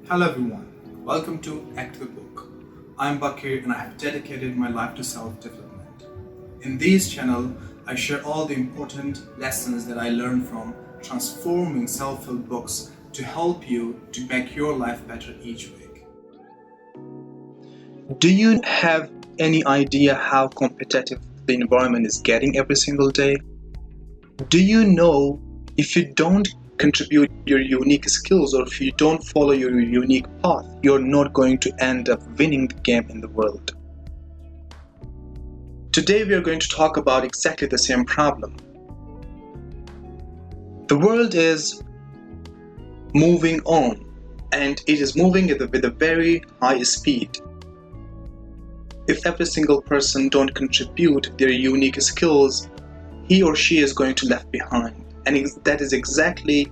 Hello everyone, welcome to Act the Book. I'm Bakir and I have dedicated my life to self-development. In this channel, I share all the important lessons that I learned from transforming self-help books to help you to make your life better each week. Do you have any idea how competitive the environment is getting every single day? Do you know if you don't contribute your unique skills or if you don't follow your unique path, you're not going to end up winning the game in the world? Today we are going to talk about exactly the same problem. The world is moving on and it is moving with a very high speed. If every single person don't contribute their unique skills, he or she is going to left behind. And that is exactly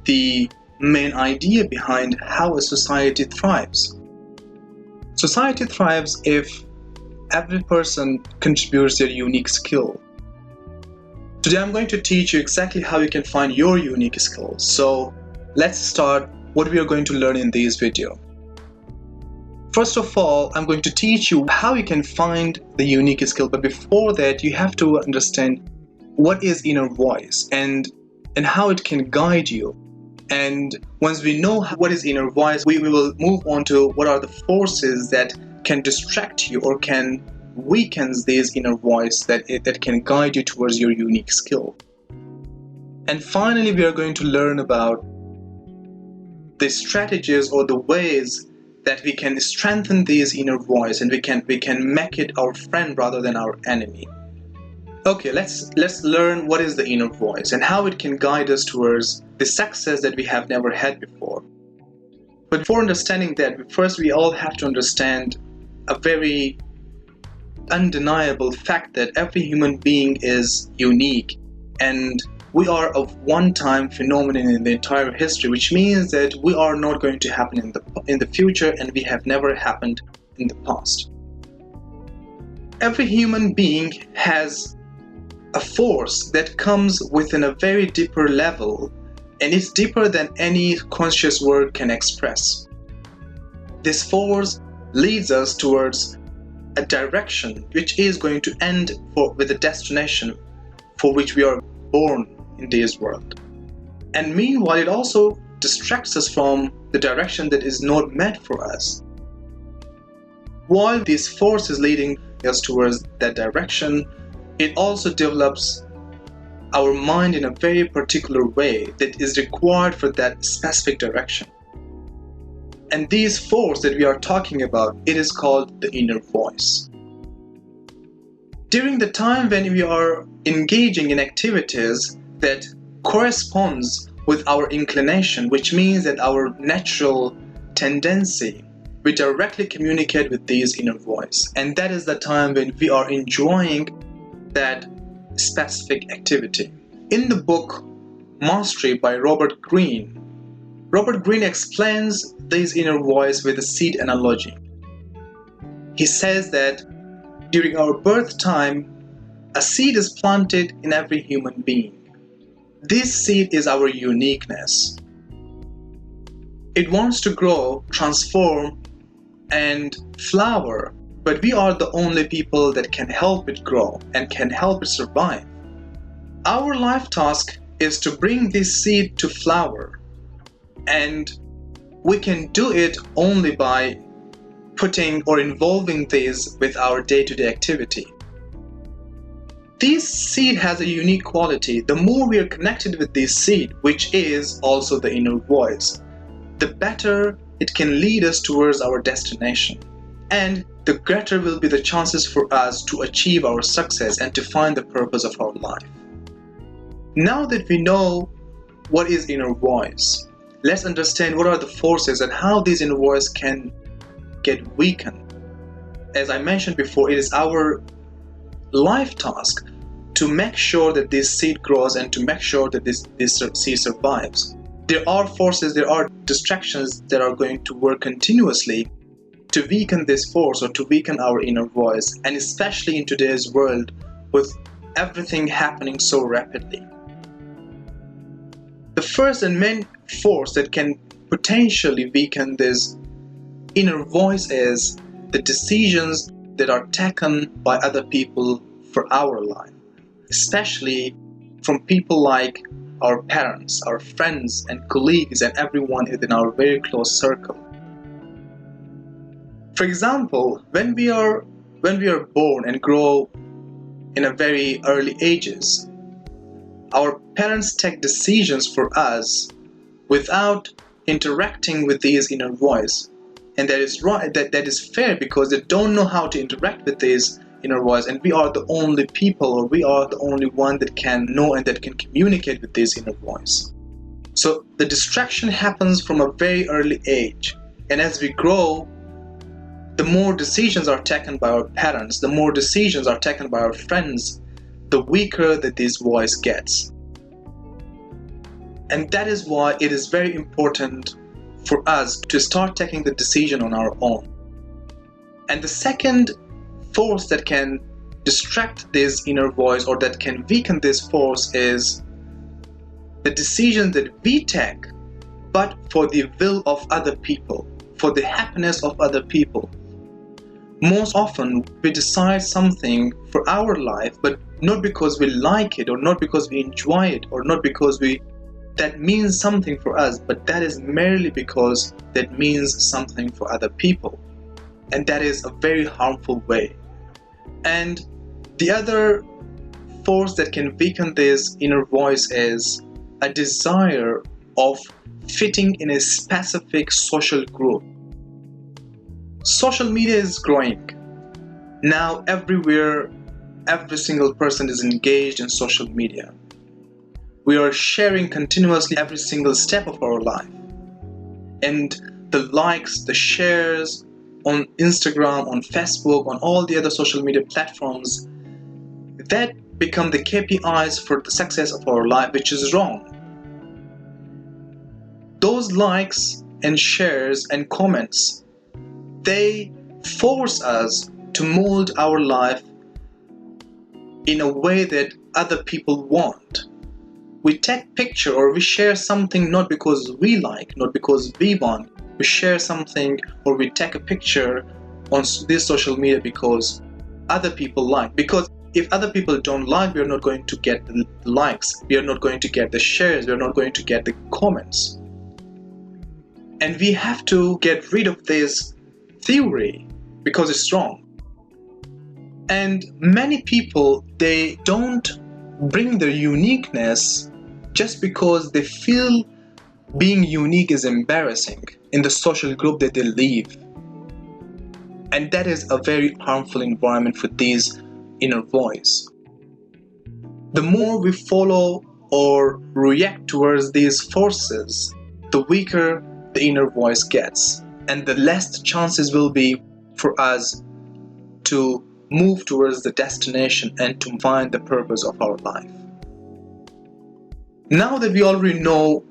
the main idea behind how a society thrives. Society thrives if every person contributes their unique skill. Today I'm going to teach you exactly how you can find your unique skills. So let's start what we are going to learn in this video. First of all, I'm going to teach you how you can find the unique skill, but before that you have to understand what is inner voice and how it can guide you. And once we know what is inner voice, we will move on to what are the forces that can distract you or can weaken this inner voice that can guide you towards your unique skill. And finally, we are going to learn about the strategies or the ways that we can strengthen this inner voice and we can make it our friend rather than our enemy. Okay, let's learn what is the inner voice and how it can guide us towards the success that we have never had before. But before understanding that, first we all have to understand a very undeniable fact that every human being is unique and we are a one-time phenomenon in the entire history, which means that we are not going to happen in the future and we have never happened in the past. Every human being has a force that comes within a very deeper level, and it's deeper than any conscious word can express. This force leads us towards a direction which is going to end with a destination for which we are born in this world. And meanwhile, it also distracts us from the direction that is not meant for us. While this force is leading us towards that direction, it also develops our mind in a very particular way that is required for that specific direction. And this force that we are talking about, it is called the inner voice. During the time when we are engaging in activities that corresponds with our inclination, which means that our natural tendency, we directly communicate with this inner voice. And that is the time when we are enjoying that specific activity. In the book Mastery by Robert Greene explains this inner voice with a seed analogy. He says that during our birth time, a seed is planted in every human being. This seed is our uniqueness. It wants to grow, transform, and flower, but we are the only people that can help it grow and can help it survive. Our life task is to bring this seed to flower, and we can do it only by putting or involving this with our day-to-day activity. This seed has a unique quality. The more we are connected with this seed, which is also the inner voice, the better it can lead us towards our destination. And the greater will be the chances for us to achieve our success and to find the purpose of our life. Now that we know what is inner voice, let's understand what are the forces and how this inner voice can get weakened. As I mentioned before, it is our life task to make sure that this seed grows and to make sure that this seed survives. There are forces, there are distractions that are going to work continuously to weaken this force or to weaken our inner voice, and especially in today's world with everything happening so rapidly. The first and main force that can potentially weaken this inner voice is the decisions that are taken by other people for our life, especially from people like our parents, our friends and colleagues and everyone within our very close circle. For example, when we are born and grow in a very early ages, our parents take decisions for us without interacting with these inner voice. And that is right, that is fair, because they don't know how to interact with this inner voice, and we are the only people, or we are the only one that can know and that can communicate with this inner voice. So the distraction happens from a very early age, and as we grow, the more decisions are taken by our parents, the more decisions are taken by our friends, the weaker that this voice gets. And that is why it is very important for us to start taking the decision on our own. And the second force that can distract this inner voice, or that can weaken this force, is the decision that we take, but for the will of other people, for the happiness of other people. Most often we decide something for our life, but not because we like it, or not because we enjoy it, or not because that means something for us, but that is merely because that means something for other people. And that is a very harmful way. And the other force that can weaken this inner voice is a desire of fitting in a specific social group. Social media is growing. Now everywhere, every single person is engaged in social media. We are sharing continuously every single step of our life. And the likes, the shares on Instagram, on Facebook, on all the other social media platforms, that become the KPIs for the success of our life, which is wrong. Those likes and shares and comments, they force us to mold our life in a way that other people want. We take picture or we share something not because we like, not because we want. We share something or we take a picture on this social media because other people like. Because if other people don't like, we are not going to get the likes. We are not going to get the shares. We are not going to get the comments. And we have to get rid of this theory because it's wrong. And many people, they don't bring their uniqueness just because they feel being unique is embarrassing in the social group that they live. And that is a very harmful environment for this inner voice. The more we follow or react towards these forces, the weaker the inner voice gets, and the less the chances will be for us to move towards the destination and to find the purpose of our life. Now that we already know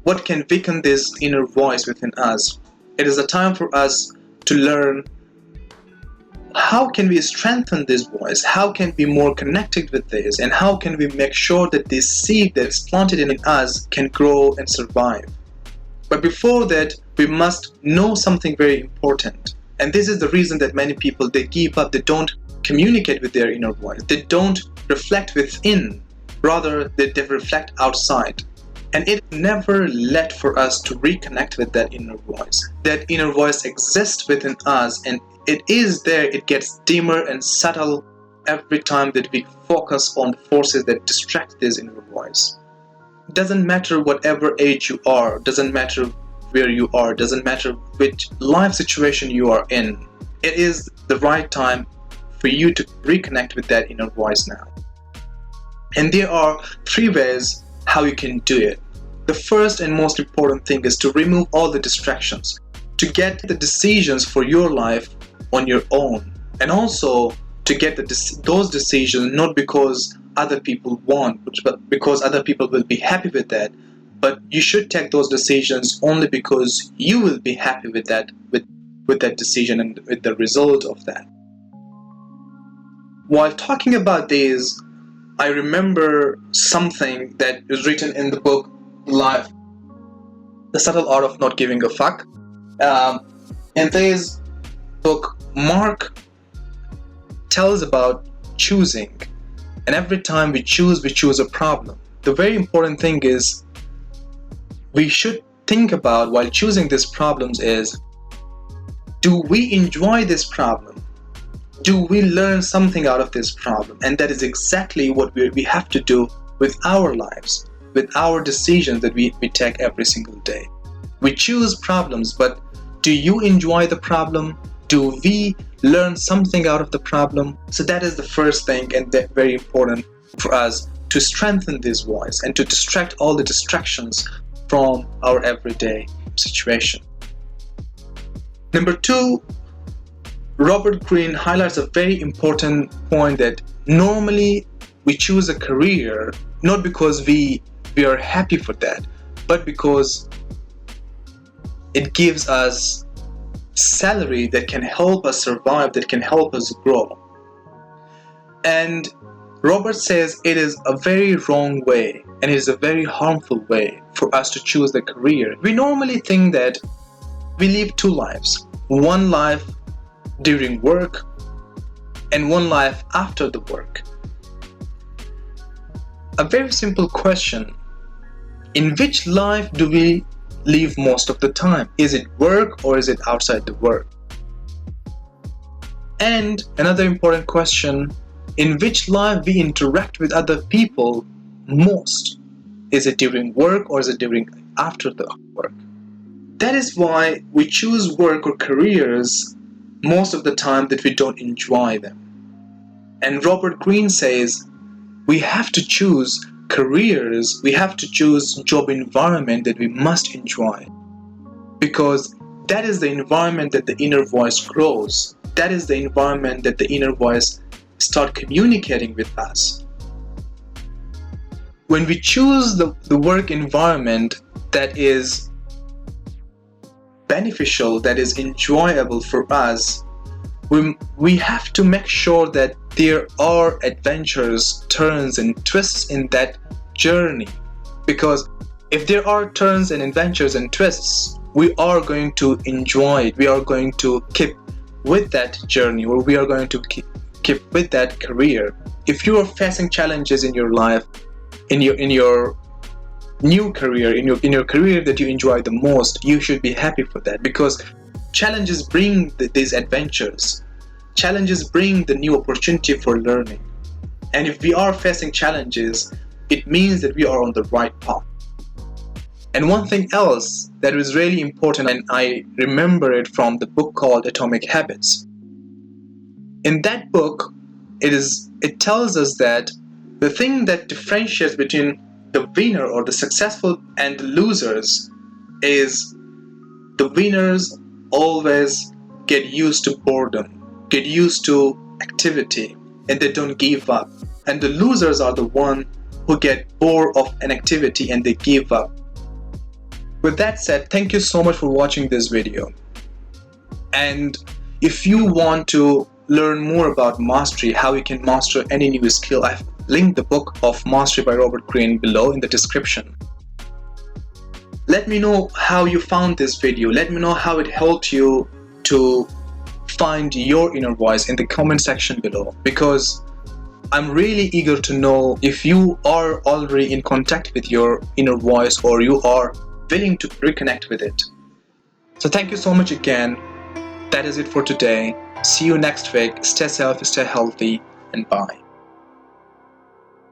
what can weaken this inner voice within us, it is a time for us to learn how can we strengthen this voice, how can we be more connected with this, and how can we make sure that this seed that's planted in us can grow and survive. But before that, we must know something very important. And this is the reason that many people, they give up, they don't communicate with their inner voice, they don't reflect within, rather they reflect outside. And it never let for us to reconnect with that inner voice. That inner voice exists within us, and it is there, it gets dimmer and subtle every time that we focus on forces that distract this inner voice. It doesn't matter whatever age you are, doesn't matter where you are, doesn't matter which life situation you are in. It is the right time for you to reconnect with that inner voice now. And there are 3 ways how you can do it. The first and most important thing is to remove all the distractions, to get the decisions for your life on your own, and also to get those decisions not because other people want, but because other people will be happy with that. But you should take those decisions only because you will be happy with that, with that decision and with the result of that. While talking about these, I remember something that is written in the book Life. The Subtle Art of Not Giving a Fuck. In this book, Mark tells about choosing, and every time we choose a problem. The very important thing is we should think about while choosing these problems is, do we enjoy this problem? Do we learn something out of this problem? And that is exactly what we have to do with our lives, with our decisions that we take every single day. We choose problems, but do you enjoy the problem? Do we learn something out of the problem? So that is the first thing, and that very important for us to strengthen this voice and to distract all the distractions from our everyday situation. Number two, Robert Greene highlights a very important point that normally we choose a career not because we are happy for that, but because it gives us salary that can help us survive, that can help us grow. And Robert says it is a very wrong way and it is a very harmful way for us to choose the career. We normally think that we live two lives, one life during work and one life after the work. A very simple question: in which life do we live most of the time? Is it work or is it outside the work? And another important question: in which life we interact with other people most? Is it during work or is it during after the work? That is why we choose work or careers most of the time that we don't enjoy them. And Robert Greene says we have to choose careers, we have to choose job environment that we must enjoy, because that is the environment that the inner voice grows. That is the environment that the inner voice start communicating with us. When we choose the work environment that is beneficial, that is enjoyable for us, we have to make sure that there are adventures, turns and twists in that journey. Because if there are turns and adventures and twists, we are going to enjoy it. We are going to keep with that journey, or we are going to keep with that career. If you are facing challenges in your life, in your new career, in your career that you enjoy the most, you should be happy for that, because challenges bring these adventures. Challenges bring the new opportunity for learning. And if we are facing challenges, it means that we are on the right path. And one thing else that is really important, and I remember it from the book called Atomic Habits. In that book, it tells us that the thing that differentiates between the winner or the successful and the losers is the winners always get used to boredom, get used to activity, and they don't give up. And the losers are the ones who get bored of an activity and they give up. With that said, thank you so much for watching this video. And if you want to learn more about mastery, how you can master any new skill, I've linked the book of Mastery by Robert Greene below in the description. Let me know how you found this video. Let me know how it helped you to find your inner voice in the comment section below, because I'm really eager to know if you are already in contact with your inner voice or you are willing to reconnect with it. So thank you so much again. That is it for today. See you next week. Stay safe, stay healthy, and bye.